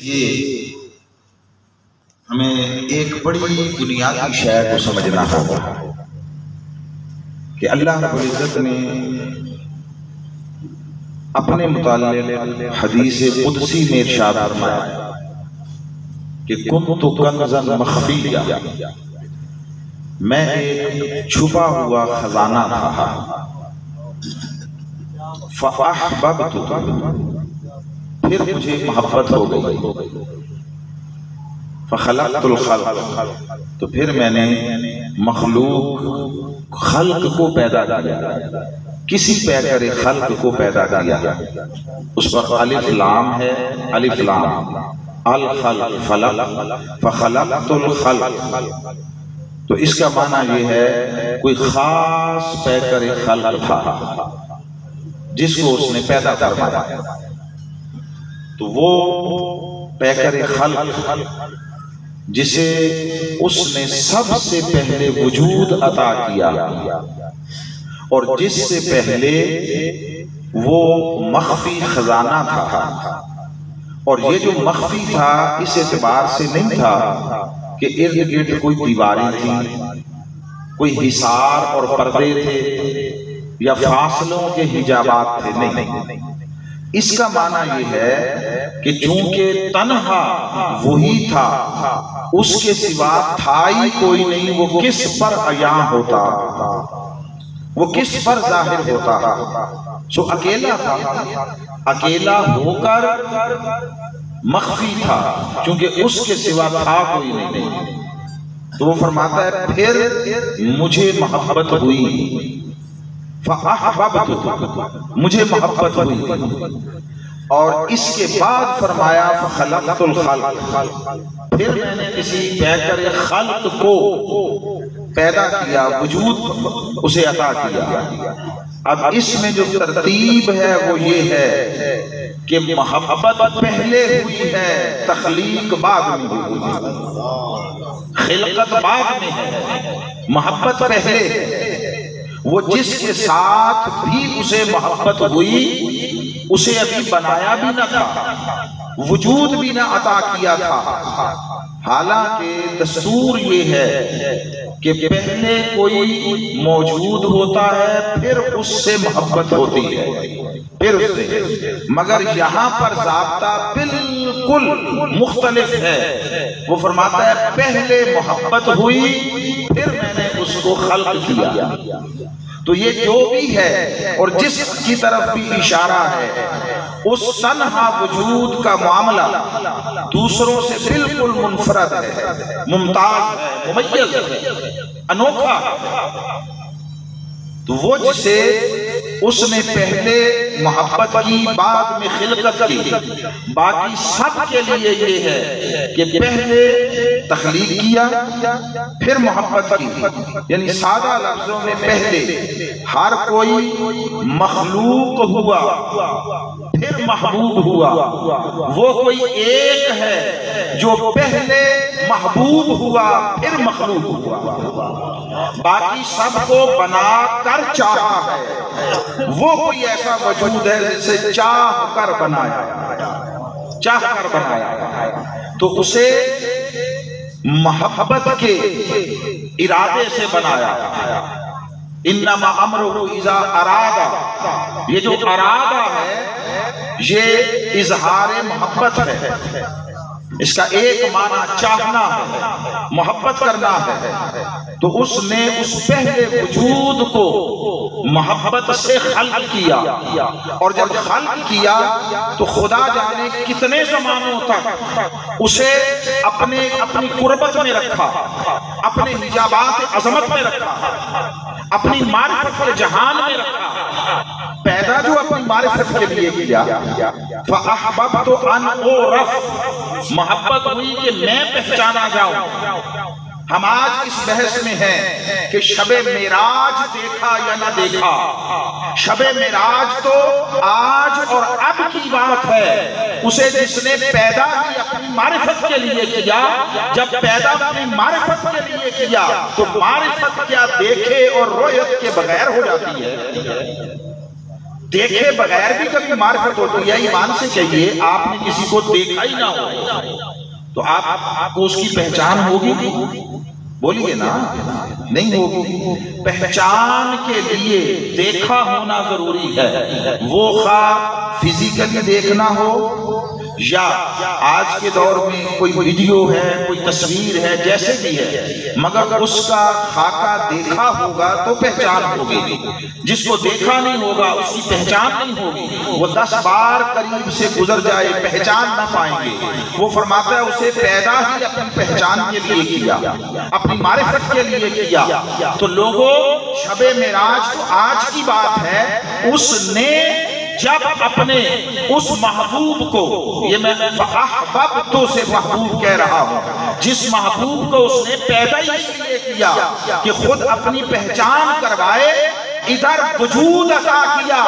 یہ ہمیں ایک بڑی بنیادی شے کو سمجھنا ہوگا کہ اللہ رب العزت نے اپنے متعلق حدیث قدسی میں ارشاد فرمایا کہ کنت کنزا مخفیا، میں ایک چھپا ہوا خزانہ تھا، فاحببت، پھر مجھے محبت ہو گئی، فخلقت الخلق، تو پھر میں نے مخلوق خلق کو پیدا کیا، کسی پیکر خلق کو پیدا کیا، اس پر الف لام ہے، الف لام، الخلق فلق، فخلقت الخلق، تو اس کا معنی یہ ہے کوئی خاص پیکر خلق تھا جس کو اس نے پیدا فرمایا، تو وہ پیکر خلق جسے اس نے سب سے پہلے وجود عطا کیا اور جس سے پہلے وہ مخفی خزانہ تھا، اور یہ جو مخفی تھا اس اعتبار سے نہیں تھا کہ ارد گرد کوئی دیواریں تھیں، کوئی حصار اور پردے تھے یا فاصلوں کے حجابات تھے، نہیں، اس کا معنی یہ ہے کہ چونکہ تنہا وہی تھا، اس کے سوا تھا ہی کوئی نہیں، وہ کس پر عیاں ہوتا، وہ کس پر ظاہر ہوتا، سو اکیلا تھا، اکیلا ہو کر مخفی تھا، چونکہ اس کے سوا تھا کوئی نہیں، تو وہ فرماتا ہے پھر مجھے محبت ہوئی، فاحببت، مجھے محبت ہوئی، اور اس کے بعد فرمایا فخلقت الخلق، پھر میں نے کسی پیکر خلق کو پیدا کیا، وجود اسے عطا کیا۔ اب اس میں جو ترتیب ہے وہ یہ ہے کہ محبت پہلے ہوئی ہے، تخلیق بعد میں ہوئی ہے، خلقت بعد میں ہے، محبت پہلے ہے۔ وہ جس کے ساتھ بھی اسے محبت ہوئی اسے ابھی بنایا بھی نہ تھا، وجود بھی نہ عطا کیا تھا، حالانکہ دستور یہ ہے کہ پہلے کوئی موجود ہوتا ہے پھر اس سے محبت ہوتی ہے، پھر اس سے، مگر یہاں پر ضابطہ بالکل مختلف ہے، وہ فرماتا ہے پہلے محبت ہوئی پھر میں نے اس کو خلق کیا۔ تو یہ جو بھی ہے اور جس کی طرف بھی اشارہ ہے، اس تنہا وجود کا معاملہ دوسروں سے بالکل منفرد ہے، ممتاز ہے، ممیز ہے، انوکھا ہے، تو وہ جسے اس نے پہلے محبت کی بعد میں خلقت کی، باقی سب کے لیے یہ ہے کہ پہلے تخلیق کیا پھر محبت کی، یعنی سادہ لفظوں میں پہلے ہر کوئی مخلوق ہوا پھر محبوب ہوا، وہ کوئی ایک ہے جو پہلے محبوب ہوا پھر مخلوق ہوا، باقی سب کو بنا کر چاہا ہے، وہ کوئی ایسا وجود ہے جسے چاہ کر بنایا، چاہ کر بنایا، تو اسے محبت کے ارادے سے بنایا۔ انما امرہ اذا ارادہ، یہ جو ارادہ ہے یہ اظہار محبت ہے، اس کا ایک معنی چاہنا ہے، محبت کرنا ہے، تو اس نے اس پہلے وجود کو محبت سے خلق کیا، اور جب خلق کیا تو خدا جانے کتنے زمانوں تک اسے اپنی قربت میں رکھا، اپنے حجابات عظمت میں رکھا، اپنی معرفت کے جہان میں رکھا، پیدا جو اپنی معرفت کے لیے کیا، فَأَحْبَبْتُ أَنْ أُعْرَفَ، محبت ہوئی کہ میں پہچانا جاؤں۔ ہم آج اس بحث میں ہیں کہ شب معراج دیکھا یا نہ دیکھا، شب معراج تو آج اور اب کی بات ہے، اسے جس نے پیدا کی اپنی معرفت کے لیے کیا، جب پیدا اپنی معرفت کے لیے کیا تو معرفت کیا دیکھے اور رؤیت کے بغیر ہو جاتی ہے، دیکھے بغیر بھی کبھی معرفت ہوتی ہے؟ ایمان سے کہیے آپ نے کسی کو دیکھا ہی نہ ہو تو آپ کو اس کی پہچان ہوگی؟ بولیے نا، نہیں ہوگی۔ پہچان کے لیے دیکھا ہونا ضروری ہے، وہ خواہ فزیکلی دیکھنا ہو یا آج کے دور میں کوئی ویڈیو ہے، کوئی تصویر ہے، جیسے بھی ہے، مگر اس کا خاکہ دیکھا ہوگا تو پہچان ہوگی۔ جس کو دیکھا نہیں ہوگا اس کی پہچان نہیں ہوگی۔ وہ 10 بار قریب سے گزر جائے پہچان نہ پائیں گے۔ وہ فرماتا ہے اسے پیدا ہی اپنی پہچان کے لیے کیا، اپنی معرفت کے لیے کیا۔ تو لوگوں، شب معراج تو آج کی بات ہے، اس نے جب اپنے اس محبوب کو، یہ میں احببتو سے محبوب کہہ رہا ہوں، جس محبوب کو اس نے پیدا ہی اس لیے کیا کہ خود اپنی پہچان کروائے، ادھر وجود عطا کیا،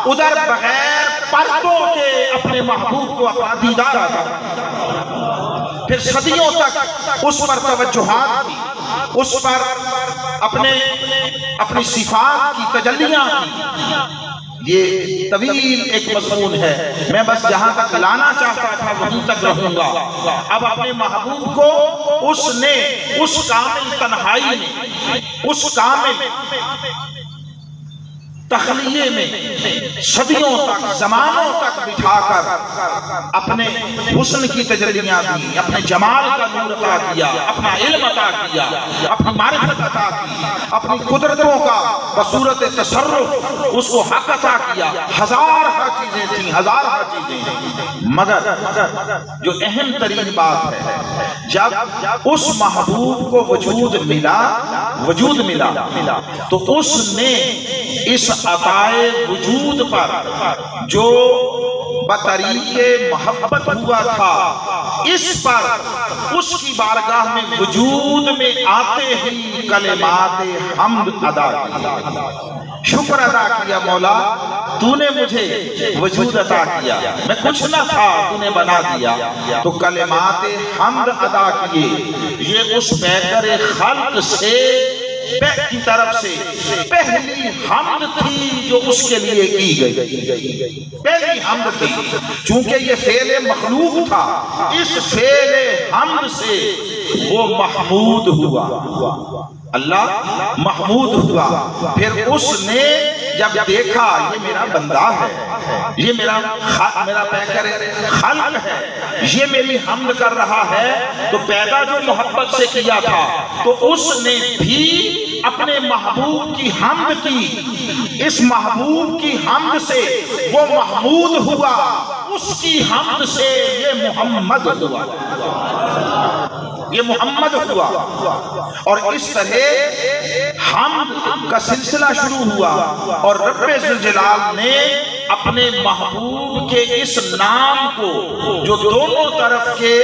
ادھر بغیر پردوں کے اپنے محبوب کو اپنا دیدار عطا کیا۔ پھر صدیوں تک اس پر توجہات کی، اس پر اپنی صفات کی تجلیاں کی۔ یہ طویل ایک مضمون ہے، میں بس جہاں تک لانا چاہتا تھا وہیں تک رہوں گا۔ اب اپنے محبوب کو اس نے اس کامل تنہائی میں، اس کامل تخلیے میں صدیوں تک، زمانوں تک بٹھا کر اپنے حسن کی تجلیاں دی، اپنے جمال کا نور عطا کیا، اپنا علم عطا کیا، اپنی معرفت عطا کی، اپنی قدرتوں کا بصورت تصرف اس کو حق عطا کیا۔ ہزارہ چیزیں تھیں، ہزارہ چیزیں، مگر جو اہم ترین بات ہے، جب اس محبوب کو وجود ملا تو اس نے اس عطائے وجود پر جو بطریق محبت ہوا تھا، اس پر اس کی بارگاہ میں وجود میں آتے ہی کلمات حمد ادا کیا، شکر ادا کیا۔ مولا تو نے مجھے وجود عطا کیا، میں کچھ نہ تھا، تو نے بنا دیا۔ تو کلمات حمد ادا کیے، یہ اس بہتر خلق سے کی طرف سے پہلی حمد تھی جو اس کے لیے کی گئی، پہلی حمد تھی۔ چونکہ یہ فعل مخلوق تھا، اس فعل حمد سے وہ محمود ہوا، اللہ محمود ہوا۔ پھر اس نے جب دیکھا یہ میرا بندہ ہے، یہ میرا پیکر خلق ہے، یہ میری حمد کر رہا ہے، تو پیدا جو محبت سے کیا تھا تو اس نے بھی اپنے محبوب کی حمد کی، اس محبوب کی حمد سے وہ محمود ہوا، اس کی حمد سے یہ محمد ہوا، یہ محمد ہوا۔ اور اس طرح حمد کا سلسلہ شروع ہوا، اور رب ذوالجلال نے اپنے محبوب کے اس نام کو جو دونوں طرف کے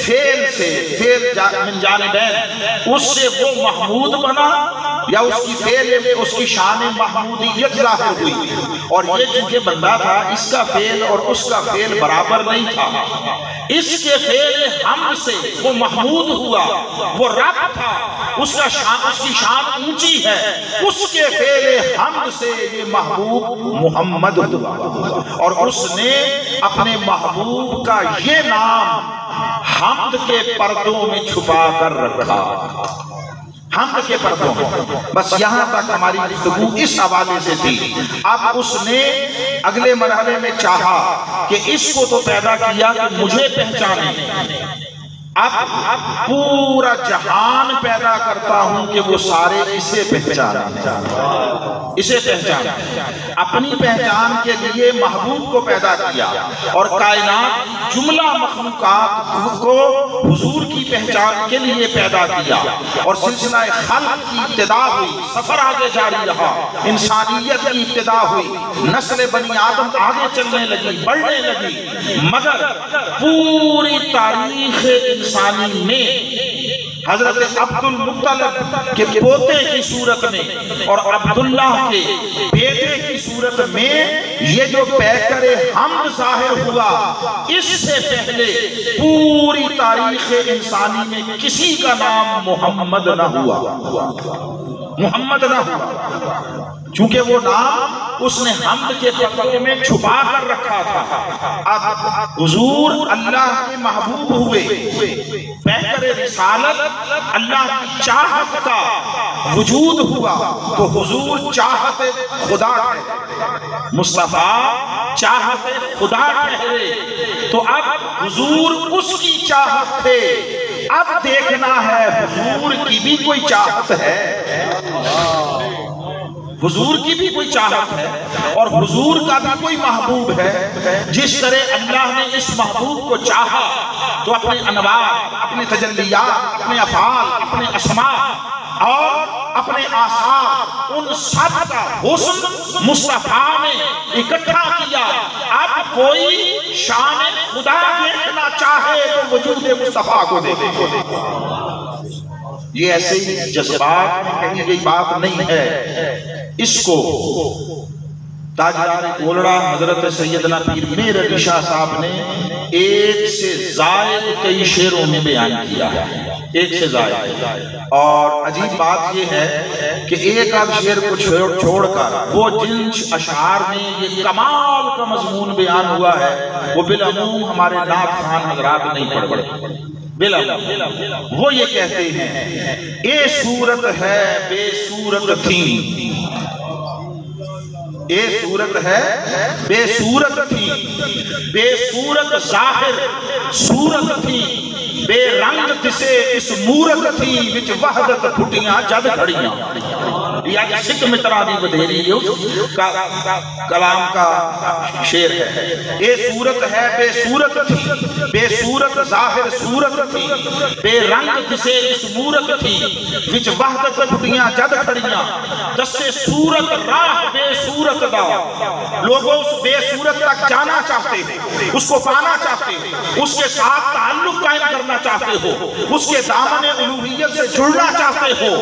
فعل سے، فعل من جانبین، اس سے وہ محمود بنا، یا اس کی فعل میں اس کی شان محمودیت ظاہر ہوئی۔ اور یہ چونکہ بندہ تھا، اس کا فعل اور اس کا فعل برابر نہیں تھا، اس کے فعل حمد سے وہ محمود ہوا، وہ رب تھا، اس کی شان اونچی ہے، اس کے فعل حمد سے یہ محبوب محمد ہوا۔ اور اس نے اپنے محبوب کا یہ نام حمد کے پردوں میں چھپا کر رکھا، حمد کے پردوں میں۔ بس یہاں تک ہماری گفتگو اس حوالے سے تھی۔ اب اس نے اگلے مرحلے میں چاہا کہ اس کو تو پیدا کیا کہ مجھے پہچانے، اب پورا جہان پیدا کرتا ہوں کہ وہ سارے اسے پہچانے، اسے پہچانے۔ اپنی پہچان کے لیے محبوب کو پیدا کیا، اور کائنات جملہ مخلوقات کو حضور کی پہچان کے لیے پیدا کیا، اور سلسلہ خلق کی ابتدا ہوئی، سفر آگے جاری رہا، انسانیت کی ابتدا ہوئی، نسل بنی آدم آگے چلنے لگی، بڑھنے لگی، مگر پوری تاریخ انسانی میں حضرت عبدالمطلب کے پوتے کی صورت میں اور عبداللہ کے بیٹے کی صورت میں یہ جو پیکر حمد ظاہر ہوا، اس سے پہلے پوری تاریخ انسانی میں کسی کا نام محمد نہ ہوا، محمد نہ ہوا، چونکہ وہ نام اس نے حمد کے پردوں میں چھپا کر رکھا تھا۔ اب حضور اللہ کے محبوب ہوئے، پیکر رسالت اللہ کی چاہت کا وجود ہوا، تو حضور چاہت خدا ٹھہرے، مصطفیٰ چاہت خدا ٹھہرے، تو اب حضور اس کی چاہت تھے۔ اب دیکھنا ہے حضور کی بھی کوئی چاہت ہے، حضور کی بھی کوئی چاہت ہے، اور حضور کا بھی کوئی محبوب ہے۔ جس طرح اللہ نے اس محبوب کو چاہا تو اپنے انوار، اپنے تجلیات، اپنے افعال، اپنے اسماء اور اپنے آثار، ان سب کا حسن مصطفیٰ نے اکٹھا کیا۔ اب کوئی شان خدا دیکھنا چاہے تو وجود مصطفیٰ کو دیکھے۔ یہ ایسے ہی جذبات میں کہی گئی بات نہیں ہے، اس کو تاجدار کولڑا حضرت سیدنا پیر میر علی شاہ صاحب نے ایک سے زائد کئی شعروں میں بیان کیا ہے، ایک سے زائد۔ اور عجیب بات یہ ہے کہ ایک آدھ شعر کو چھوڑ کر وہ جن اشعار میں یہ کمال کا مضمون بیان ہوا ہے وہ بالعموم ہمارے نعت خوان حضرات نہیں پڑھتے۔ بالعموم وہ یہ کہتے ہیں، اے صورت ہے بے صورت تھی، اے صورت ہے بے صورت تھی، بے صورت ظاہر صورت تھی، بے رنگ تسے اس مورت تھی، وچ وحدت پھٹیاں جد کھڑیاں۔ یہ سکھ مترا دی بدھیری کلام کا شعر ہے۔ اے صورت ہے بے صورت تھی، بے صورت ظاہر صورت تھی، بے رنگ تسے اس مورت تھی، وچ وحدت پھٹیاں جد کھڑیاں، دسے صورت راہ بے صورت دا۔ لوگوں اس بے صورت تک جانا چاہتے ہیں، اس کو پانا چاہتے ہیں، اس کے ساتھ تعلق قائم کرنا چاہتے ہو، اس کے دامن الوہیت سے جڑنا چاہتے ہو،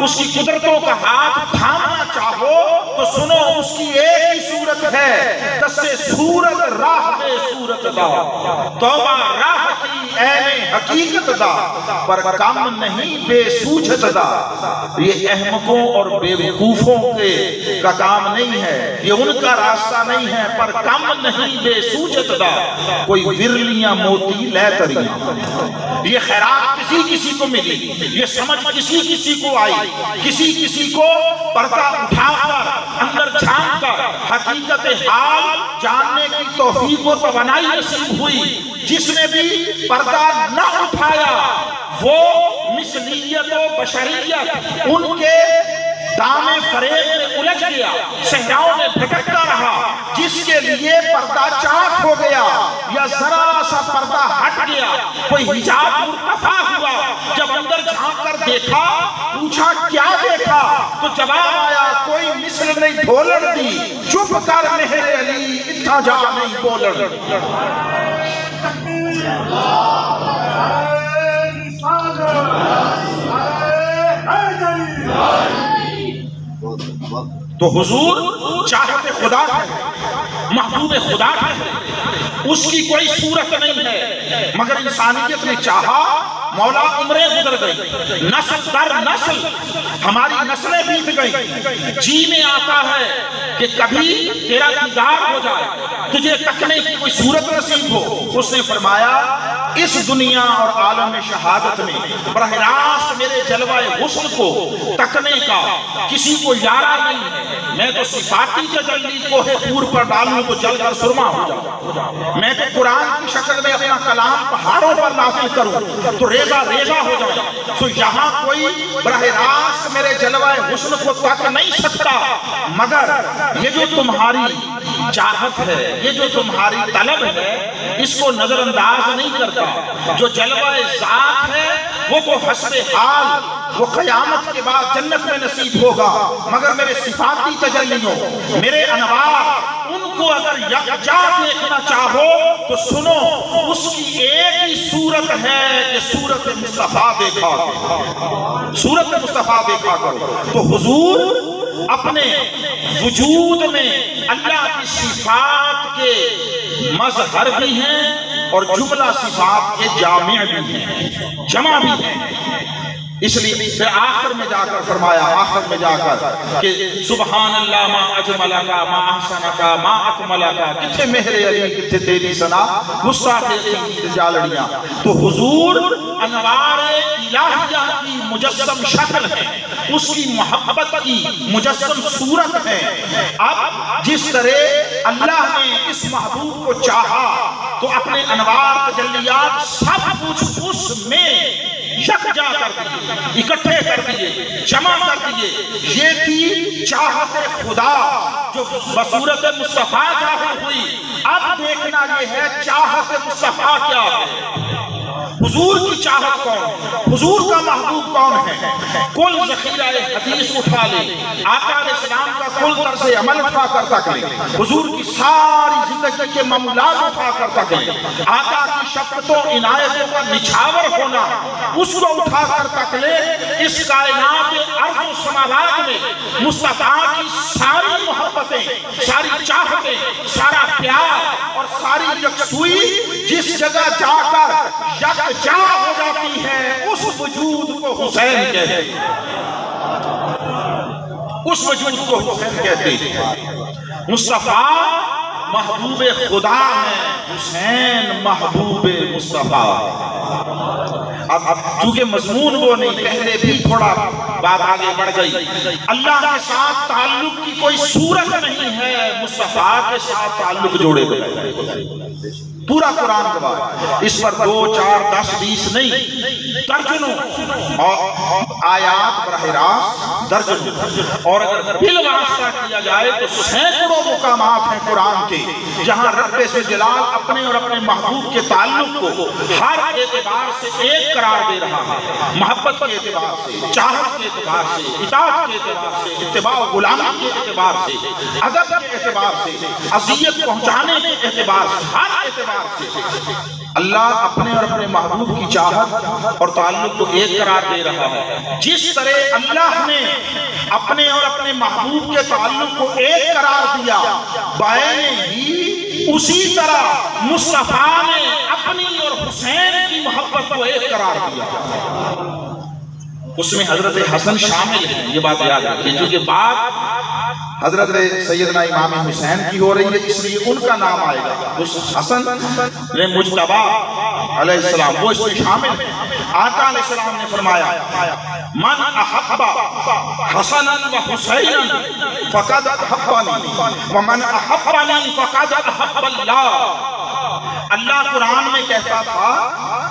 اس کی قدرتوں کا ہاتھ تھامنا چاہو تو سنو اس کی ایک ہی صورت ہے، دسے صورت راہ بے صورت دا، توبہ راہ کی عین حقیقت دا، پر کم نہیں بے سوجھت دا۔ یہ احمقوں اور بے وقوفوں کا کام نہیں ہے، یہ ان کا راستہ نہیں ہے، پر کم نہیں بے سوجھت دا، کوئی ورلیاں موتی لے تریاں۔ یہ خیرات کسی کسی کو ملی، یہ سمجھ کسی کسی کو آئی، کسی کسی کو پردہ اٹھا کر اندر جھانک کر حقیقت حال جاننے کی توفیق و توانائی نصیب ہوئی۔ جس نے بھی پردہ نہ اٹھایا وہ مثلیت و بشریت ان کے دامے فریب میں الجھ گیا، صحراؤں میں بھٹکتا رہا۔ جس کے لیے پردہ چاک ہو گیا یا ذرا سا پردہ ہٹ گیا، کوئی حجاب مرتفع ہوا، جب اندر جھانک کر دیکھا، پوچھا کیا دیکھا، تو جواب آیا کوئی مثل نہیں ڈھولن دی، چپ کر مہر علی اتنا جا نہیں بولن۔ تو حضور چاہت خدا ہے، محبوب خدا ہے، اس کی کوئی صورت نہیں ہے، مگر انسانیت نے چاہا، مولا عمریں گزر گئی، نسل در نسل ہماری نسلیں بیت گئی، جی میں آتا ہے کہ کبھی تیرا دیدار ہو جائے، تجھے تکنے کی کوئی صورت نصیب ہو۔ اس نے فرمایا اس دنیا اور عالم شہادت میں براہ راست میرے جلوہ حسن کو تکنے کا کسی کو یارہ نہیں ہے۔ میں تو صفاتی تجلی کوہ طور پر ڈالوں تو جل کر سرما ہو جاؤں، میں تو قرآن کی شکل میں اپنا کلام پہاڑوں پر نازل کروں تو ریزہ ریزہ ہو جاؤں۔ تو یہاں کوئی براہ راست میرے جلوہ حسن کو تک نہیں سکتا، مگر یہ جو تمہاری چاہت ہے، یہ جو تمہاری طلب ہے، اس کو نظر انداز نہیں کرتا۔ جو جلوہ ذات ہے وہ تو حسب حال، وہ قیامت کے بعد جنت میں نصیب ہوگا، مگر میرے صفاتی تجلیوں، میرے انوار، ان کو اگر یکجا دیکھنا چاہو تو سنو اس کی ایک ہی صورت ہے کہ صورت مصطفیٰ دیکھا کرو، صورت مصطفیٰ دیکھا کرو۔ تو حضور اپنے وجود میں اللہ کی صفات کے مظہر بھی ہیں اور جملہ صفات کے جامع بھی ہیں، جمع بھی ہیں۔ اس لیے پھر آخر میں جا کر فرمایا، آخر میں جا کر کہ سبحان اللہ ما اجملکا ما احسنکا ما اکملکا، کتھے مہر علی کتھے تیری ثنا گستاخ کی جالڑیاں۔ تو حضور انوار الہیہ کی مجسم شکل ہے، اس کی محبت کی مجسم صورت ہے۔ اب جس طرح اللہ نے اس محبوب کو چاہا تو اپنے انوار تجلیات سب کچھ اس میں یکجا کر دیے، اکٹھے کر دیے، جمع کر دیے۔ یہ تھی چاہت خدا جو بصورت مصطفیٰ ظاہر ہوئی۔ اب دیکھنا یہ ہے چاہت مصطفیٰ کیا ہے، حضور کی چاہت کون ہے، حضور کا محبوب کون ہے۔ کل ذخیرہ حدیث اٹھا لے، آقا علیہ السلام کا کل طرز عمل اٹھا کر تک لے، حضور کی ساری زندگی کے معمولات اٹھا کر تک لے، آقا کی شفقتوں عنایتوں کا نچھاور ہونا اس کو اٹھا کر تک لے۔ اس کائنات ارض و سماوات میں مصطفیٰ کی ساری محبتیں، ساری چاہتیں، سارا پیار اور ساری یکسوئی جس جگہ جا کر یکجا ہو جاتی ہے، اس وجود کو حسین کہتے ہیں، اس وجود کو حسین کہتے ہیں۔ مصطفیٰ محبوب خدا ہے، حسین محبوب مصطفیٰ۔ اب چونکہ مضمون وہ نہیں، پہلے بھی تھوڑا بات آگے بڑھ گئی۔ اللہ کے ساتھ تعلق کی کوئی صورت نہیں ہے مصطفیٰ کے ساتھ تعلق جوڑے ہوئے۔ پورا قرآن گواہ، اس پر 2 4 10 20 نہیں، درجنوں آیات براہ راست درجنوں، اور اگر بالواسطہ کیا جائے تو سینکڑوں مقامات ہیں قرآن کے جہاں رب سے جلال اپنے اور اپنے محبوب کے تعلق کو ہر اعتبار سے ایک قرار دے رہا ہے، محبت کے اعتبار سے، چاہت کے اعتبار سے، اطاعت کے اعتبار سے، اتباع و غلامی کے اعتبار سے، ادب کے اعتبار سے، اذیت پہنچانے کے اعتبار سے، ہر اعتبار سے اللہ اپنے اور اپنے محبوب کی چاہت اور تعلق کو ایک قرار دے رہا ہے۔ جس طرح اللہ نے اپنے اور اپنے محبوب کے تعلق کو ایک قرار دیا، بائیں ہی اسی طرح مصطفیٰ نے اپنی اور حسین کی محبت کو ایک قرار دیا۔ اس میں حضرت حسن شامل ہے، یہ بات یاد رکھیں، کیونکہ بات حضرت سیدنا امام حسین کی ہو رہی ہے، اس لیے ان کا نام آئے گا۔ حسن مجتبی علیہ السلام وہ اس میں شامل ہے۔ آقا علیہ السلام نے فرمایا من احب حسنا و حسینا فقد احبنی ومن احبنی فقد احب اللہ۔ اللہ قرآن میں کہتا تھا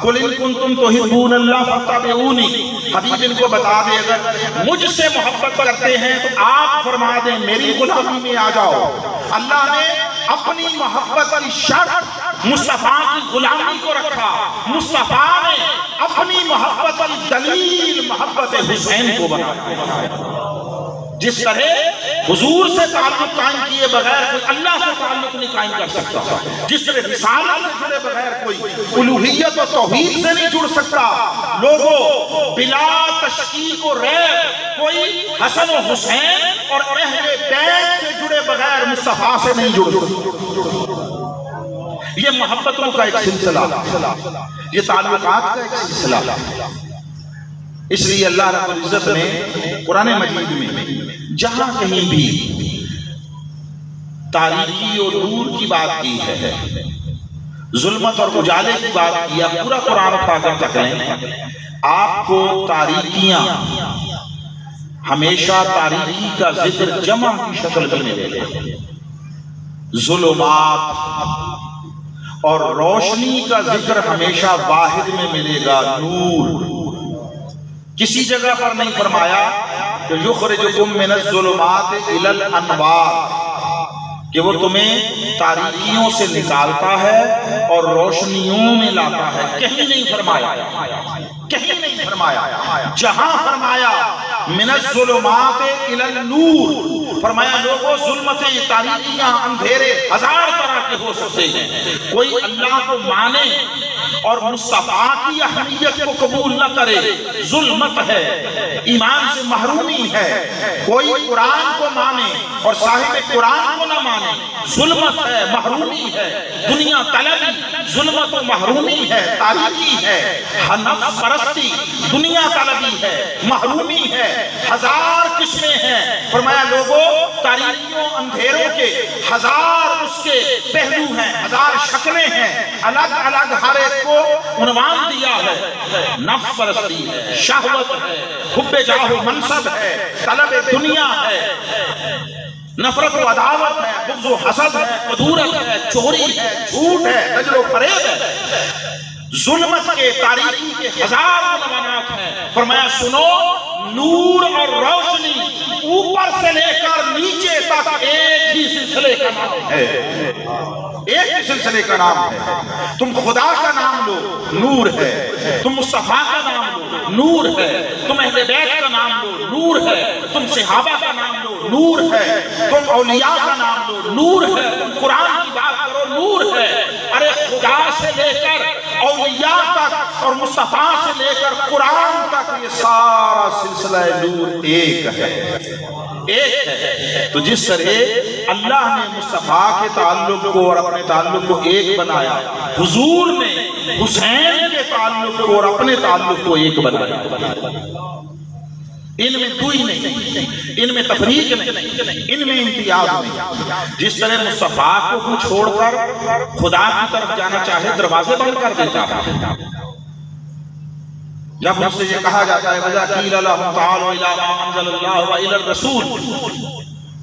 قُلْ إِن كُنْتُمْ تُحِبُّونَ اللَّهَ فَاتَّبِعُونِی، حبیب ان کو بتا دے اگر مجھ سے محبت کرتے ہیں تو آپ فرما دیں میری غلامی میں آ جاؤ۔ اللہ نے اپنی محبت کی شرط مصطفیٰ کی غلامی کو رکھا، مصطفیٰ نے اپنی محبت کی دلیل محبت حسین کو بنایا۔ جس طرح حضور سے تعلق قائم کیے بغیر کوئی اللہ سے تعلق نہیں قائم کر سکتا، جس طرح رسالت سے جڑے بغیر کوئی الوہیت و توحید سے نہیں جڑ سکتا، لوگوں بلا تشکیک و ریب کوئی حسن و حسین اور اہل بیت سے جڑے بغیر مصطفیٰ سے نہیں جڑ سکتا۔ یہ محبتوں کا ایک سلسلہ، یہ تعلقات کا ایک سلسلہ۔ اس لیے اللہ رب العزت نے قرآن مجید میں جہاں کہیں بھی تاریکی اور نور کی بات کی ہے، ظلمت اور اجالے کی بات کیا، پورا قرآن اٹھا کر تک لیں، آپ کو تاریکیاں ہمیشہ تاریکی کا ذکر جمع کی شکل میں ملے گا، ظلمات اور روشنی کا ذکر ہمیشہ واحد میں ملے گا، نور۔ کسی جگہ پر نہیں فرمایا کہ یخرجکم من الظلمات الی الانوار، کہ وہ تمہیں تاریکیوں سے نکالتا ہے اور روشنیوں میں لاتا ہے، کہیں نہیں فرمایا، کہیں نہیں فرمایا۔ جہاں فرمایا من الظلمات الی النور فرمایا لوگوں ظلمتیں، تاریکیاں، اندھیرے ہزار طرح کے ہو سکتے ہیں، کوئی اللہ کو مانے اور مصطفیٰ کی اہمیت کو قبول نہ کرے ظلمت ہے، ایمان سے محرومی ہے، کوئی قرآن کو مانے اور صاحب قرآن کو نہ مانے ظلمت ہے، محرومی ہے، دنیا طلبی ظلمت و محرومی ہے، تاریکی ہے، نفس پرستی دنیا طلبی ہے، محرومی ہے، ہزار قسمیں ہیں۔ فرمایا لوگوں تاریکیوں اندھیروں کے ہزار اس کے پہلو ہیں، ہزار شکلیں ہیں، الگ الگ ہر ایک کو عنوان دیا ہے۔ نفس پرستی ہے، شہوت ہے، حب جاہ و منصب ہے، طلب دنیا ہے، نفرت و عداوت ہے، بغض و حسد ہے، کدورت ہے، چوری ہے، جھوٹ ہے، کجر و فریب ہے، ظلمت کے تاریکی کے ہزار عنوانات ہیں۔ فرمایا سنو نور اور روشنی اوپر سے لے کر نیچے تک ایک ہی سلسلے کا نام ہے، ایک ہی سلسلے کا نام ہے۔ تم خدا کا نام لو نور ہے، تم مصطفیٰ کا نام لو نور ہے، تم اہل بیت کا نام لو نور ہے، تم صحابہ کا نام لو نور ہے، تم اولیاء کا نام لو نور ہے، تم قرآن کی بات کرو نور ہے۔ ارے خدا سے لے کر اولیاء تک اور مصطفیٰ سے لے کر قرآن تک یہ سارا سلسلہ نور ایک ہے، ایک ہے۔ تو جس طرح اللہ نے مصطفیٰ کے تعلق کو اور اپنے تعلق کو ایک بنایا، حضور نے حسین کے تعلق کو اور اپنے تعلق کو ایک بنایا۔ ان میں کوئی نہیں، ان میں تفریق نہیں، ان میں امتیاز نہیں۔ جس طرح مصطفیٰ کو چھوڑ کر خدا کی طرف جانا چاہے دروازے بند کر دیتا ہے۔ جب مجھ سے یہ کہا جاتا ہے وَإِذَا قِيلَ لَهُمْ تَعَالُوا إِلَىٰ مَا أَنزَلَ اللَّهُ وَإِلَى الرَّسُولِ،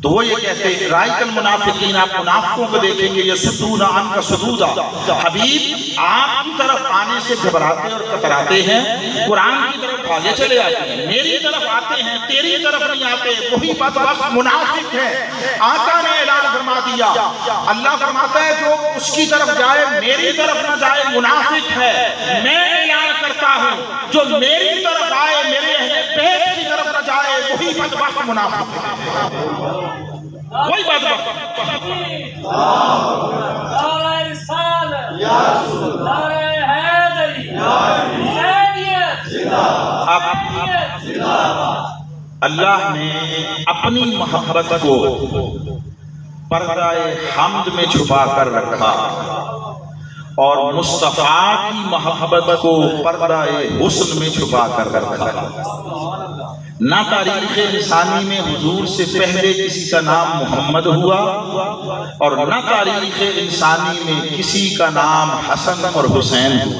تو وہ یہ کہتے ہیں رَأَيْتَ الْمُنَافِقِينَ، آپ منافقوں کو دیکھیں گے يَصُدُّونَ عَنْكَ صُدُودًا، حبیب آپ کی طرف آنے سے گھبراتے اور کتراتے ہیں، قرآن کی طرف آگے چلے آتے ہیں، میری طرف آتے ہیں تیری طرف نہیں آتے، وہی بدبخت منافق ہے۔ آقا نے اعلان فرما دیا، اللہ فرماتا ہے جو اس کی طرف جائے میری طرف نہ جائے منافق ہے۔ میں اعلان کرتا ہوں جو میری طرف آئے میرے اہل بیت کی طرف نہ جائے وہی بدبخت منافق ہے، وہی بدبخت۔ نعرہ رسالت، نعرہ حیدری، حسینیت، اللہ نے اپنی محبت کو پردہ حمد میں چھپا کر رکھا اور مصطفیٰ کی محبت کو پردہ حسن میں چھپا کر رکھا۔ نہ تاریخ انسانی میں حضور سے پہلے کسی کا نام محمد ہوا اور نہ تاریخ انسانی میں کسی کا نام حسن اور حسین ہوا۔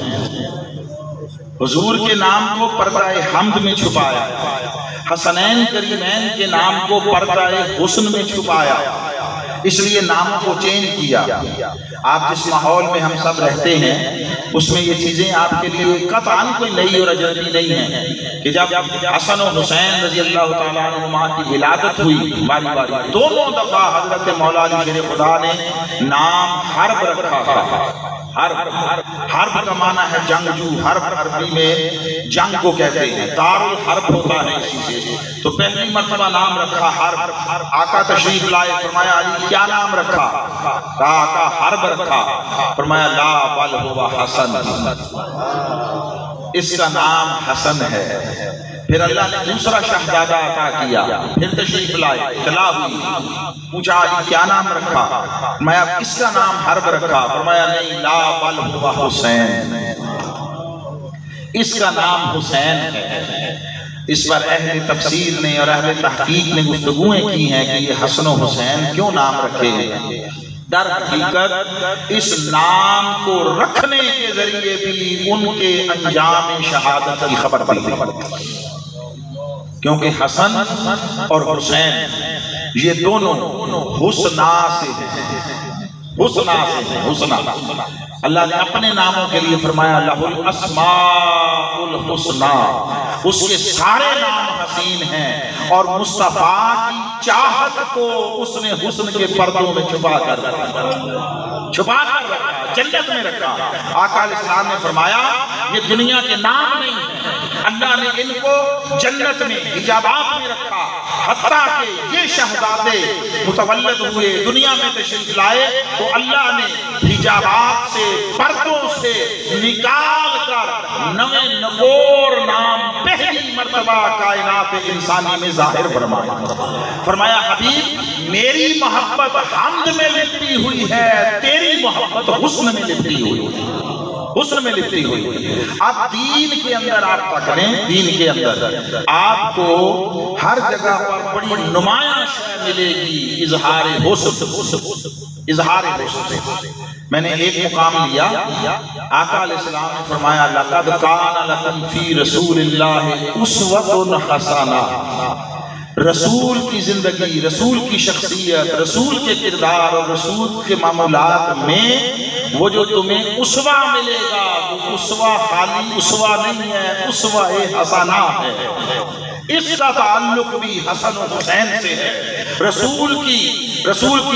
حضور کے نام کو پردہ حمد میں چھپایا، حسنین کریمین کے نام کو پردہ حسن میں چھپایا، اس لیے ناموں کو چینج کیا۔ آپ جس ماحول میں ہم سب رہتے ہیں اس میں یہ چیزیں آپ کے لیے قطعاً کوئی نئی اور اجنبی نہیں ہیں کہ جب حسن و حسین رضی اللہ تعالیٰ عنہما کی ولادت ہوئی باری باری، دونوں دفعہ حضرت مولا علی شیر خدا نے نام حرب رکھا تھا۔ حرب کا معنی ہے جنگجو، حرب عربی میں جنگ کو کہتے ہیں، دار الحرب ہوتا ہے اسی سے۔ تو پہلی مرتبہ نام رکھا حرب۔ آقا تشریف لائے، فرمایا علی کیا نام رکھا؟ کہا آقا حرب رکھا۔ فرمایا لا بل ہوا حسن، اس کا نام حسن ہے۔ پھر اللہ نے دوسرا شہزادہ عطا کیا، پھر تشریف لائے، اطلاع ہوئی، پوچھا علی کیا نام رکھا؟ فرمایا اس کا نام حرب رکھا۔ فرمایا نہیں، لا بل ہوا حسین، اس کا نام حسین ہے۔ اس پر اہل تفسیر نے اور اہل تحقیق نے گفتگویں کی ہیں کہ یہ حسن و حسین کیوں نام رکھے ہیں۔ در حقیقت اس نام کو رکھنے کے ذریعے بھی ان کے انجام شہادت کی خبر پڑتی ہے، کیونکہ حسن اور حسین یہ دونوں حسنا سے ہیں، حسنا سے ہیں، حسنا۔ اللہ نے اپنے ناموں کے لیے فرمایا لہ الاسماء الحسنی، اس کے سارے نام حسین ہیں اور مصطفیٰ کی چاہت کو اس نے حسن کے پردوں میں چھپا کر رکھا، جنت میں رکھا۔ آقا علیہ السلام نے فرمایا یہ دنیا کے نام نہیں ہیں، اللہ نے ان کو جنت میں حجابات میں رکھا، حتیٰ کہ یہ شہزادے متولد ہوئے، دنیا میں تشریف لائے تو اللہ نے حجابات سے، پردوں سے نکال کر نوے نگور نام پہلی مرتبہ کائنات انسانی میں ظاہر فرمایا۔ فرمایا حبیب میری محبت حمد میں لپٹی ہوئی ہے، تیری محبت حسن میں لپٹی ہوئی ہے، حسن میں لپٹی ہوئی ہے۔ اب دین کے اندر آپ کا کریں، دین کے اندر آپ کو ہر جگہ پر بڑی نمایاں شے ملے گی اظہار حسن، اظہار حسن۔ میں نے ایک مقام لیا، آقا علیہ السلام نے فرمایا لَقَدْ كَانَ لَكُمْ فِي رَسُولِ اللَّهِ أُسْوَةٌ حَسَنَةٌ۔ رسول کی زندگی، رسول کی شخصیت، رسول کے کردار اور رسول کے معمولات میں وہ جو تمہیں اسوہ ملے گا، وہ اسوہ خالی اسوہ نہیں ہے، اسوہ حسنہ ہے۔ اس کا تعلق بھی حسن و حسین سے ہے۔ رسول کی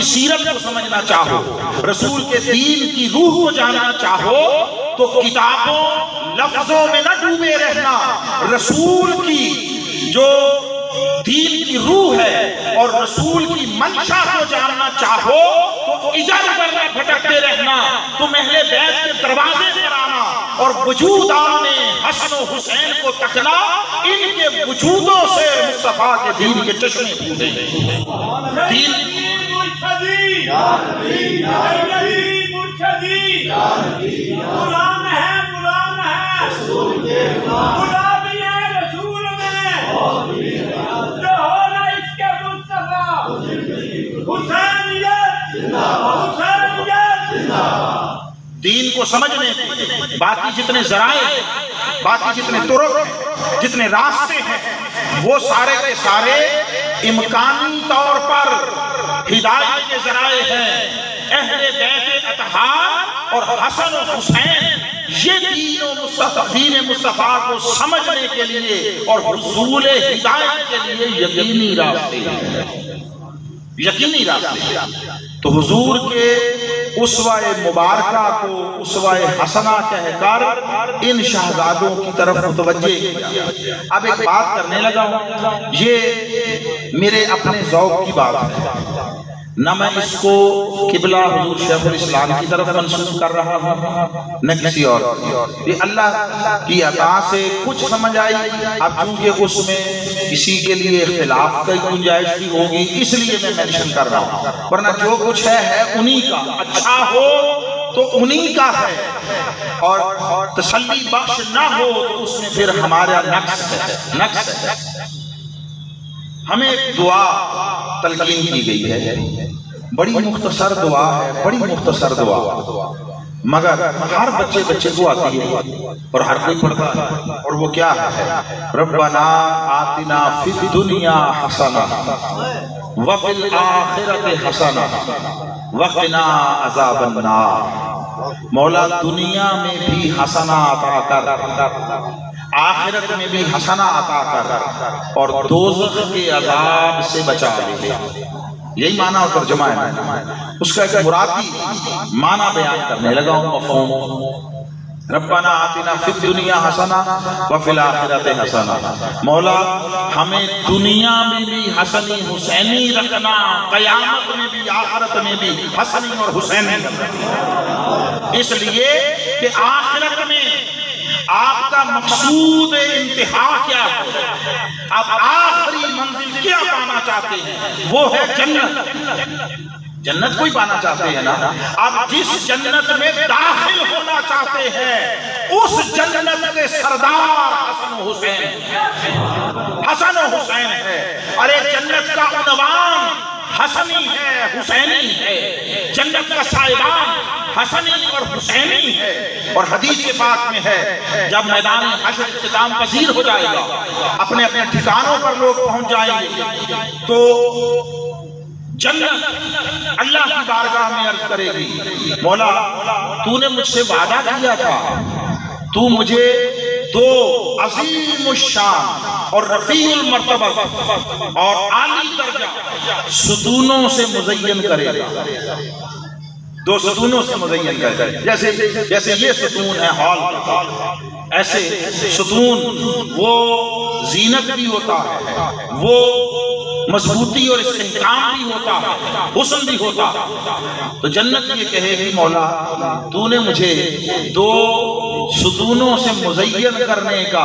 سیرت کو سمجھنا چاہو، رسول کے دین کی روح کو جاننا چاہو تو کتابوں لفظوں میں نہ ڈوبے رہنا، رسول کی جو دین کی روح ہے اور رسول کی منشا کو جاننا چاہو تو ادھر ادھر نہ بھٹکتے رہنا، تم اہل بیت کے دروازے پر آنا اور وجود آنے حسن و حسین کو تکنا، ان کے وجودوں سے مصطفیٰ کے دین کے چشمے پھوٹیں۔ دین غلام ہے، غلام ہے، غلام ہے رسول میں، جو ہونا اس کے مصطفیٰ، حسینیت، حسینیت۔ دین کو سمجھنے کے باقی جتنے ذرائع ہیں، باقی جتنے طرق ہیں، جتنے راستے ہیں، وہ سارے کے سارے امکانی طور پر ہدایت کے ذرائع ہیں۔ اہل بیت اطہار اور حسن و حسین یہ دین مصطفیٰ کو سمجھنے کے لیے اور حصول ہدایت کے لیے یقینی راستے ہیں، یقینی راستے۔ تو حضور کے اسوہ مبارکہ کو اسوہ حسنہ کہہ کر ان شہزادوں کی طرف متوجہ کیا۔ اب ایک بات کرنے لگا ہوں، یہ میرے اپنے ذوق کی بات ہے، نہ میں اس کو قبلہ حضور شیخ الاسلام کی طرف منسوب کر رہا ہوں نہ کسی اور، یہ اللہ کی عطا سے کچھ سمجھ آئی۔ اب چونکہ اس میں کسی کے لیے اختلاف کی گنجائش بھی ہوگی اس لیے میں منشن کر رہا ہوں، ورنہ جو کچھ ہے انہی کا، اچھا ہو تو انہی کا ہے اور تسلی بخش نہ ہو تو اس میں پھر ہمارا نقص ہے۔ ہمیں ایک دعا تلقین کی گئی ہے، بڑی مختصر دعا ہے، بڑی مختصر دعا، مگر ہر بچے کو آتی ہے اور ہر کوئی پڑھتا ہے، اور وہ کیا ہے؟ ربنا آتنا فی الدنیا حسنہ وفی الآخرۃ حسنہ وقنا عذاب النار۔ مولا دنیا میں بھی حسنہ عطا کر، آخرت میں بھی حسنہ عطا کر، اور دوزخ کے عذاب سے بچا لے۔ یہی معنی اور ترجمہ ہے، اس کا ایک مرادی معنی بیان کرنے لگا ہوں، مفہوم۔ ربنا آتنا فی الدنیا حسنہ وفی الآخرۃ حسنہ، مولا ہمیں دنیا میں بھی حسنی حسینی رکھنا، قیامت میں بھی آخرت میں بھی حسنی اور حسینی رکھنا، اس لیے کہ آخرت میں آپ کا مقصود انتہا کیا ہے، آپ آخری منزل کیا پانا چاہتے ہیں؟ وہ ہے جنت۔ جنت کوئی پانا چاہتے ہیں نا، آپ جس جنت میں داخل ہونا چاہتے ہیں اس جنت کے سردار حسن و حسین ہے۔ ارے جنت کا عنوان حسنی ہے، حسینی ہے، جنت کا سائبان حسنی اور حسینی ہے۔ اور حدیث پاک میں ہے جب میدان حشر اختتام پذیر ہو جائے گا، اپنے اپنے ٹھکانوں پر لوگ پہنچ جائیں گے تو جنت اللہ کی بارگاہ میں عرض کرے گی، مولا تو نے مجھ سے وعدہ کیا تھا، تو مجھے دو عظیم الشان اور رفیع المرتبہ اور عالی درجہ ستونوں سے مزین کرے گا، دو ستونوں سے مزین کرے گا، جیسے یہ ستون ہے ہال کا، ایسے ستون وہ زینت بھی ہوتا ہے، وہ مضبوطی اور استحکام بھی ہوتا، حسن بھی ہوتا۔ تو جنت یہ کہے گی مولا تو نے مجھے 2 ستونوں سے مزین کرنے کا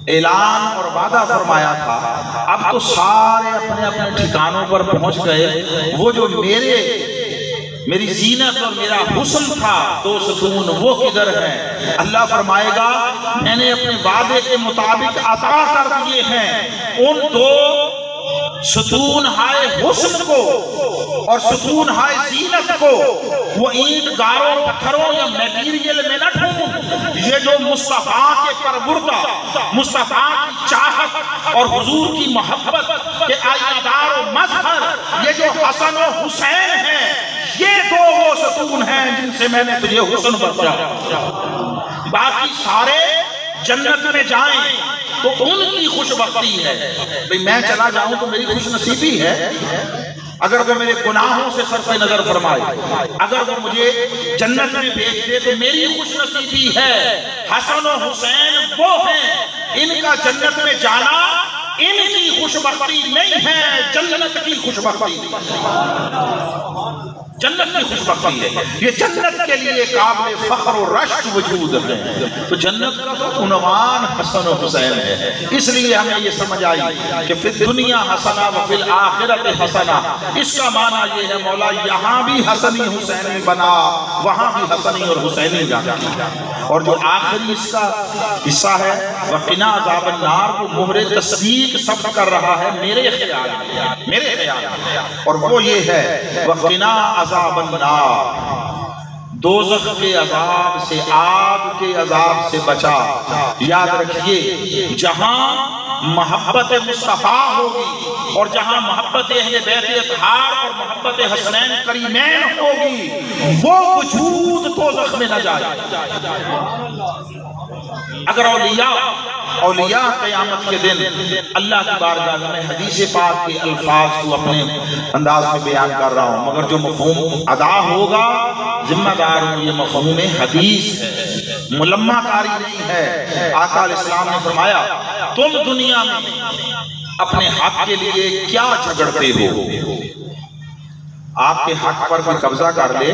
اعلان اور وعدہ فرمایا تھا، اب تو سارے اپنے اپنے ٹھکانوں پر پہنچ گئے، وہ جو میری زینت اور میرا حسن تھا 2 ستون وہ کدھر ہیں؟ اللہ فرمائے گا میں نے اپنے وعدے کے مطابق عطا کر دیے ہیں ان 2 ستون ہائے حسن کو اور ستون ہائے زینت کو۔ وہ اینٹ گاروں پتھروں یا میٹیریل میں نہ ڈھونڈ، یہ جو مصطفیٰ کے پروردہ، مصطفیٰ کی چاہت اور حضور کی محبت کے آئیدار و مظہر، یہ جو حسن و حسین ہیں، یہ 2 وہ ستون ہیں جن سے میں نے تجھے حسن بخشا۔ باقی سارے جنت میں جائیں تو ان کی خوش بختی ہے، بھئی میں چلا جاؤں تو میری خوش نصیبی ہے، اگر وہ میرے گناہوں سے صرف نظر فرمائے، اگر وہ مجھے جنت میں بھیج دے تو میری خوش نصیبی ہے۔ حسن و حسین وہ ہیں، ان کا جنت میں جانا ان کی خوش بختی نہیں ہے، جنت کی خوش بختی، جنت کی خوش بختی ہے۔ یہ جنت کے لیے قابل فخر و رشک وجود ہے۔ تو جنت کا تو عنوان حسن و حسین ہے، اس لیے ہمیں یہ سمجھ آئی کہ فی الدنیا حسنہ و فی الآخرت حسنہ، اس کا معنی یہ ہے مولا یہاں بھی حسنی حسینی بنا، وہاں بھی حسنی اور حسینی جانا۔ اور جو آخری اس کا حصہ ہے وَقِنَا عَذَابَ النَّارِ، وہ مہر تصدیق سب کر رہا ہے میرے خیال میں، اور وہ یہ ہے وَقِنَا عَذَابَ النَّارِ، دوزخ کے عذاب سے، آگ کے عذاب سے بچا۔ یاد رکھیے جہاں محبت مصطفیٰ ہوگی اور جہاں محبت اہل بیت اطہار اور محبت حسنین کریمین ہوگی، وہ وجود دوزخ میں نہ جائے۔ اگر اولیاء قیامت کے دن اللہ کی بارگاہ میں حدیث پاک کے الفاظ کو اپنے انداز میں بیان کر رہا ہوں، مگر جو مفہوم ادا ہوگا ذمہ دار ہوں، یہ مفہوم حدیث ہے، ملمہ کاری نہیں ہے۔ آقا علیہ السلام نے فرمایا تم دنیا میں اپنے حق کے لیے کیا جھگڑتے ہو؟ آپ کے حق پر کوئی قبضہ کر لے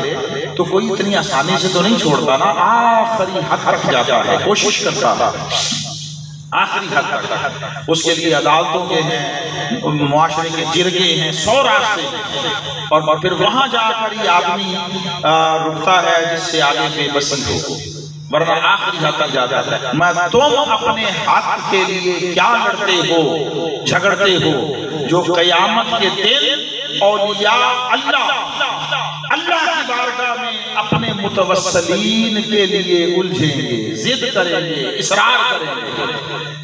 تو کوئی اتنی آسانی سے تو نہیں چھوڑتا نا، آخری حق تک جاتا ہے، کوشش کرتا ہے آخری حد تک۔ اس کے لیے عدالتوں کے ہیں، معاشرے کے جرگے ہیں، 100 راستے ہیں، اور پھر وہاں جا کر ہی آدمی رکتا ہے جس سے آگے بے بسی ہو، ورنہ آخری حد تک جاتا ہے۔ میں تم اپنے حق کے لیے کیا لڑتے ہو، جھگڑتے ہو، جو قیامت کے دن اولیاء اللہ کی بارگاہ میں اپنے متوسلین کے لیے الجھیں گے، ضد کریں گے، اصرار کریں گے،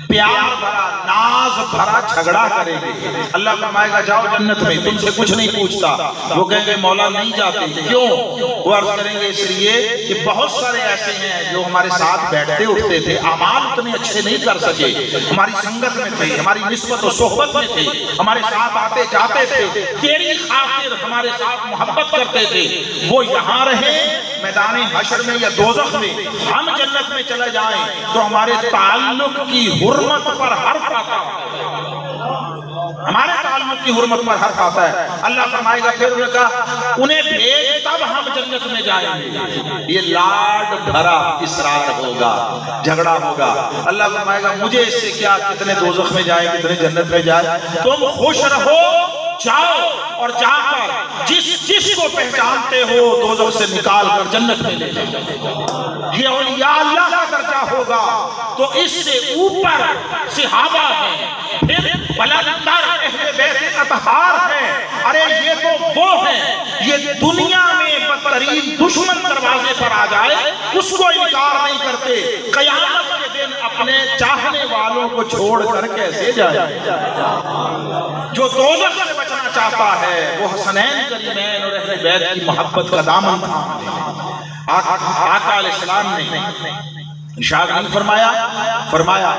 پیار بھرا ناز بھرا جھگڑا کریں گے۔ اللہ فرمائے گا جاؤ جنت میں، تم سے کچھ نہیں پوچھتا۔ وہ کہیں گے مولا نہیں جاتے، کیوں؟ وہ عرض کریں گے اس لیے کہ بہت سارے ایسے ہیں جو ہمارے ساتھ بیٹھتے اٹھتے تھے، اعمال اتنے اچھے نہیں کر سکے، ہماری سنگت میں تھے، ہماری نسبت و صحبت میں تھے، ہمارے ساتھ آتے جاتے تھے، تیری خاطر ہمارے ساتھ محبت کرتے تھے، وہ یہاں رہے میدان حشر میں یا دوزخ میں، ہم جنت میں چلے جائیں تو ہمارے تعلق کی حرمت پر حرف آتا ہے، ہمارے تعلق کی حرمت پر حرف آتا ہے۔ اللہ فرمائے گا پھر انہیں کہا انہیں بھیج تب ہم جنت میں جائیں گے۔ یہ لاڈ بھرا اصرار ہوگا، جھگڑا ہوگا۔ اللہ فرمائے گا مجھے اس سے کیا، کتنے دوزخ میں جائیں کتنے جنت میں جائیں، تم خوش رہو، جاؤ اور جا کر جس کو پہچانتے ہو دوزخ سے نکال کر جنت میں لے جاؤ۔ یہ اولیاء اللہ کا درجہ ہوگا۔ تو اس سے اوپر صحابہ ہیں، پھر بلندر اہل بیت اطہار ہیں۔ ارے یہ تو وہ ہیں، یہ دنیا میں بدترین دشمن دروازے پر آ جائے اس کو انکار نہیں کرتے، قیامت کے دن اپنے چاہنے والوں کو چھوڑ کر کیسے جائے؟ جو دوزخ سے بچنا چاہتا ہے وہ حسنین کریمین اور اہل بیت کی محبت کا دامن تھا۔ آقا علیہ السلام نے ارشاد نہیں فرمایا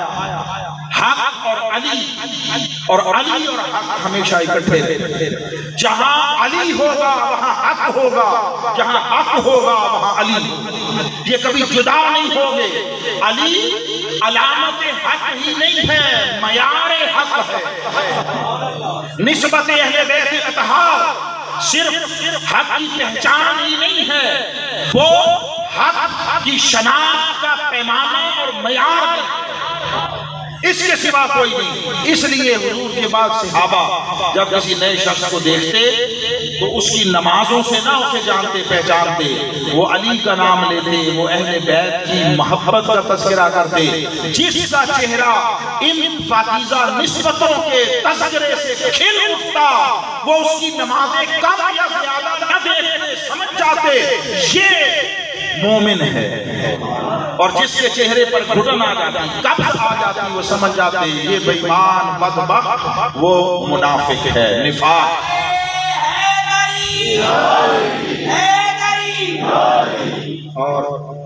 حق اور علی اور حق ہمیشہ اکٹھے رہتے، جہاں علی ہوگا وہاں حق ہوگا، جہاں حق ہوگا وہاں علی، یہ کبھی جدا نہیں ہوگے۔ علی علامت حق ہی نہیں ہے، معیار حق ہے۔ نسبت اہل بیت اطہار صرف حق کی پہچان ہی نہیں ہے، وہ حق کی شناخت کا پیمانہ اور معیار ہے، اس کے سوا کوئی نہیں۔ اس لیے حضور کے بعد صحابہ جب کسی نئے شخص کو دیکھتے تو اس کی نمازوں سے نہ اسے جانتے پہچانتے، وہ علی کا نام لیتے، وہ اہل بیت کی محبت کا تذکرہ کرتے۔ جس کا چہرہ ان پاکیزہ نسبتوں کے تذکرے سے کھل اٹھتا، وہ اس کی نمازیں کم یا زیادہ نہ دیکھتے، سمجھ جاتے یہ مومن ہے، اور جس کے چہرے پر گھٹن آ جاتی، قبض آ جاتی، وہ سمجھ جاتے یہ بے ایمان بدبخت وہ منافق ہے، نفاق۔ اور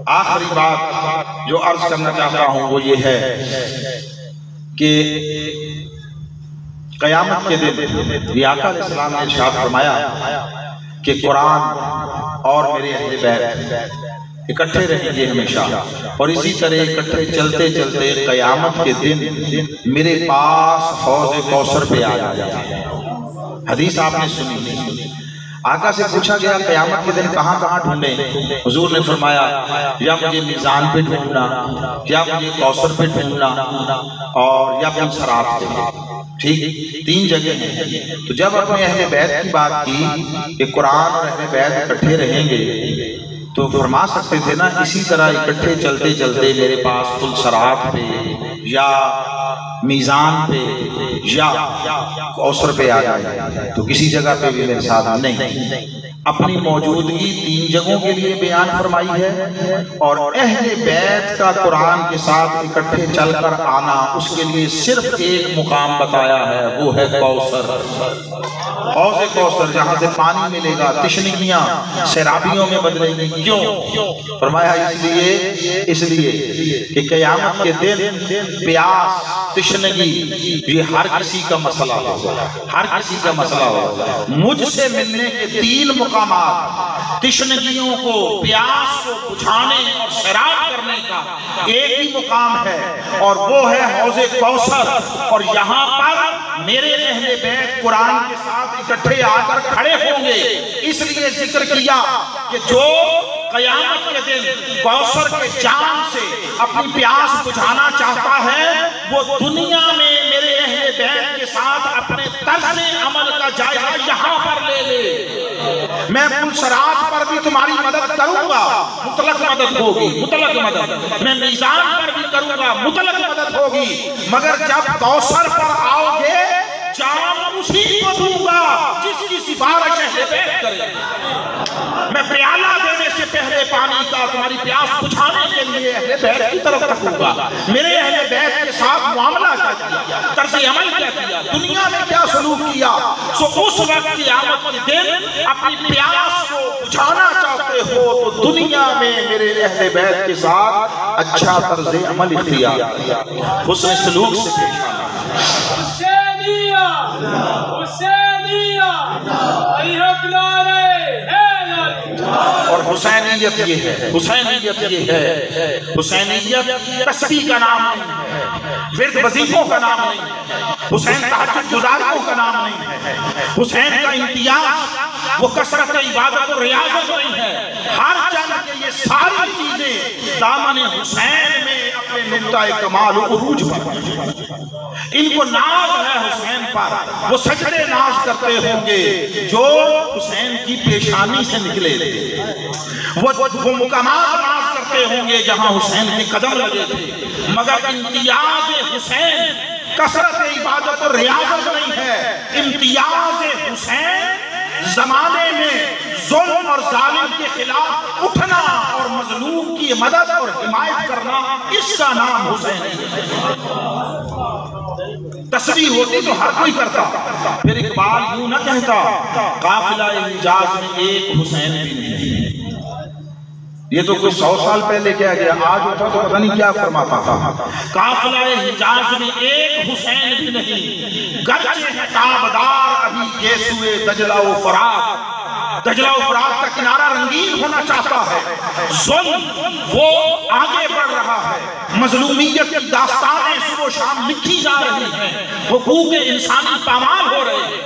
آخری بات جو عرض کرنا چاہتا ہوں وہ یہ ہے کہ قیامت کے دن آقا علیہ السلام نے ارشاد فرمایا کہ قرآن اور میرے اہل بیت اکٹھے رہیں گے ہمیشہ، اور اسی طرح اکٹھے چلتے چلتے قیامت کے دن میرے پاس حوض کوثر پہ آ جائیں۔ حدیث آپ نے سنی، آقا سے پوچھا گیا قیامت کے دن کہاں کہاں ڈھونڈیں؟ حضور نے فرمایا یا مجھے میزان پہ ڈھونڈنا، یا مجھے کوثر پہ ڈھونڈنا، اور یا پھر صراط پہ۔ ٹھیک، تین جگہ ہیں۔ تو جب اپنے اہل بیت کی بات کی کہ قرآن اور اہل بیت اکٹھے رہیں گے، تو فرما سکتے تھے نا اسی طرح اکٹھے چلتے چلتے میرے پاس پل صراط پہ یا میزان پہ یا کوثر پہ آ جائے، تو کسی جگہ پہ بھی میرے ساتھ نہیں۔ اپنی موجودگی تین جگہوں کے لیے بیان فرمائی ہے، اور اہل بیت کا قرآن کے ساتھ اکٹھے چل کر آنا اس کے لیے صرف ایک مقام بتایا ہے، وہ ہے کوثر، حوض کوثر، جہاں سے پانی ملے گا، تشنگیاں سیرابیوں میں بدلیں گی۔ کیوں؟ فرمایا اس لیے کہ قیامت کے دن پیاس، تشنگی یہ ہر کسی کا مسئلہ ہوگا، ہر کسی کا مسئلہ ہوگا۔ مجھ سے ملنے کے تین مقامات، تشنگیوں کو، پیاس کو بجھانے اور سیراب کرنے کا ایک ہی مقام ہے، اور وہ ہے حوض کوثر، اور یہاں پر میرے اہل بیت قرآن کے ساتھ اکٹھے آ کر کھڑے ہوں گے۔ اس لیے ذکر کیا کہ جو قیامت کے دن کوثر کے جام سے اپنی پیاس بجھانا چاہتا ہے، وہ دنیا میں میرے اہل بیت کے ساتھ اپنے طرز عمل کا جائزہ یہاں پر لے لے۔ میں پل صراط پر بھی تمہاری مدد کروں گا، مطلق مدد ہوگی، مطلق مدد۔ میں میزان پر بھی کروں گا، مطلق مدد ہوگی، مگر جب کوثر پر آؤ گے جام اسی کو دوں گا جس کی سفارش اہل بیت کرے۔ میں پیالہ دینے سے پہلے پانی کا تمہاری پیاس بجھانے کے لیے اہل بیت کی طرف رکھوں گا۔ میرے اہل بیت کے ساتھ معاملہ کیا کیا، طرز عمل کیا کیا، دنیا میں کیا سلوک کیا، سو اس وقت قیامت کے دن اپنی پیاس کو بجھانا چاہتے ہو تو دنیا میں میرے اہل بیت کے ساتھ اچھا طرز عمل اختیار کیا، حسن سلوک سے پیش آنا۔ اور حسینیت یہ ہے، حسینیت یہ ہے، حسینیت تسبیح کا نام نہیں ہے، ورد وظیفوں کا نام نہیں ہے، حسین تہجد گزاروں کا نام نہیں ہے، حسین کا امتیاز وہ کثرت عبادت و ریاضت نہیں ہے۔ ہر جنگ کے یہ ساری چیزیں دامن حسین میں اپنے نقطۂ کمال و عروج پر، ان کو ناز ہے حسین پر، وہ سجدے ناز کرتے ہوں گے جو حسین کی پیشانی سے نکلے تھے، وہ مقامات ناز کرتے ہوں گے جہاں حسین کے قدم لگے تھے، مگر امتیاز حسین کثرت عبادت اور ریاضت نہیں ہے۔ امتیاز حسین زمانے میں ظلم اور ظالم کے خلاف اٹھنا اور مظلوم کی مدد اور حمایت کرنا، اس کا نام حسین ہے۔ تسبیح ہوتی تو ہر کوئی کرتا، پھر اقبال یوں نہ کہتا قافلہ حجاز میں ایک حسین بھی نہیں۔ یہ تو کوئی 100 سال پہلے کیا گیا، آج ہوتا تو پتہ نہیں کیا فرماتا تھا۔ قافلہ حجاز میں ایک حسین بھی نہیں، گرچہ ہے تابدار ابھی گیسوئے دجلہ و فرات، دجلہ و فرات کا کنارہ رنگین ہونا چاہتا ہے، ظلم وہ آگے بڑھ رہا ہے، مظلومیت کی داستانیں صبح و شام لکھی جا رہی ہیں، حقوق انسانی پامال ہو رہے ہیں،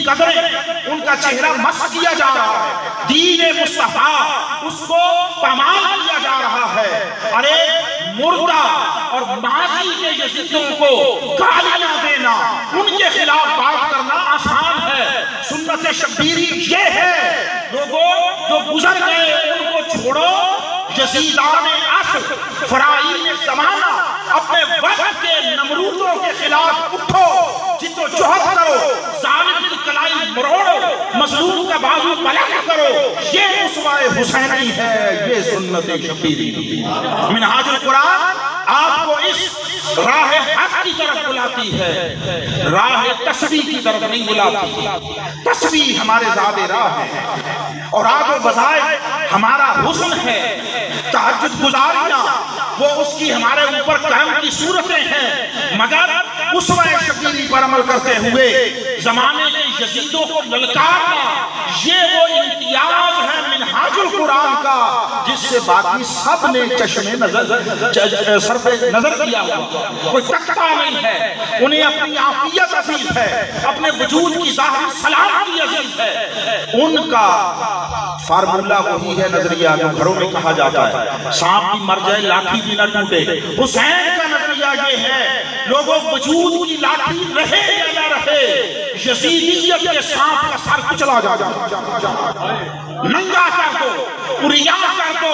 کی قدریں، ان کا چہرہ مسخ کیا جا رہا ہے، دین مصطفیٰ اس کو پامال کیا جا رہا ہے۔ ارے مردہ اور ماضی کے یزیدوں کو گالیاں دینا، ان کے خلاف بات کرنا آسان ہے۔ سنت شبیری یہ ہے، لوگوں جو گزر گئے ان کو چھوڑو، یزیدان عصر، فرعین زمانہ، اپنے وقت کے نمرودوں کے خلاف اٹھو، جد و جہد کرو، ظالم کی کلائی مروڑو، مظلوم کا بازو بلند کرو۔ یہ اسوہ حسینی ہے، یہ سنت شبیری۔ منہاج القرآن آپ کو اس راہ حق کی طرف بلاتی ہے، راہ تسبیح کی طرف نہیں بلاتی۔ تسبیح ہمارے زیادہ راہ ہے، اور آگ و بزائے ہمارا حسن ہے۔ تہجد گزاریاں وہ اس کی ہمارے اوپر کرم کی صورتیں ہیں، مگر اسوہ شبیری پر عمل کرتے ہوئے زمانے کے یزیدوں کو للکارنا، یہ وہ امتیاز ہے منہاج القرآن کا جس سے باقی سب نے چشم نظر صرف نظر کیا ہوا، کوئی تکتا نہیں ہے۔ انہیں اپنی عافیت عزیز ہے، اپنے وجود کی ظاہری سلامتی عزیز ہے۔ ان کا فارمولہ وہی ہے نظریہ جو گھروں میں کہا جاتا ہے، سانپ بھی مر جائے لاٹھی بھی نہ ٹوٹے۔ حسین کا نظریہ یہ ہے، لوگوں وجود کی لاٹھی رہے یا نہ رہے، یزیدیت کے سانپ کا سر کچلا جائے، ننگا کر دو، عریاں کر دو،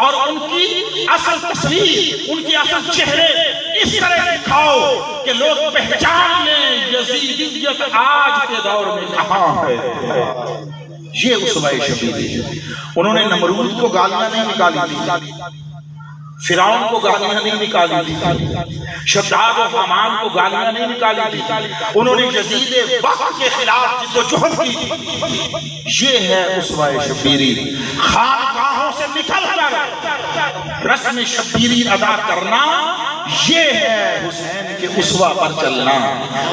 اور ان کی اصل تصویر، ان کی اصل چہرے اس طرح دکھاؤ کہ لوگ پہچان لیں یزیدیت آج کے دور میں کہاں ہے۔ یہ اسوہ شبیری ہے۔ انہوں نے نمرود کو گالیاں نہیں نکالی تھی، فرعون کو گالیاں نہیں نکالی تھی، شداد و حامان کو گالیاں نہیں نکالی تھی، انہوں نے یزید وقت کے خلاف جد و جہد کی تھی۔ یہ ہے اسوہ شبیری۔ خانقاہوں سے نکل کر رسم شبیری ادا کرنا، یہ ہے حسین کے اسوہ پر چلنا۔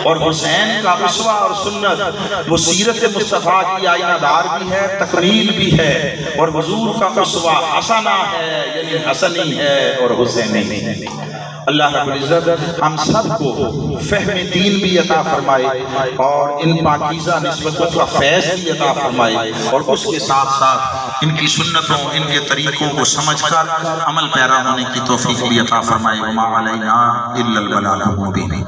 اور حسین کا اسوہ اور سنت وہ سیرت مصطفیٰ کی آئینہ دار بھی ہے، تکمیل بھی ہے، اور حضور کا اسوہ حسنہ ہے، یعنی حسنی ہے اور حسینی ہے۔ اللہ رب العزت ہم سب کو فہم دین بھی عطا فرمائے، اور ان پاکیزہ نسبتوں کا فیض بھی عطا فرمائے، اور اس کے ساتھ ساتھ ان کی سنتوں، ان کے طریقوں کو سمجھ کر عمل پیرا ہونے کی توفیق بھی عطا فرمائے۔ وما علینا الا البلاغ المبین۔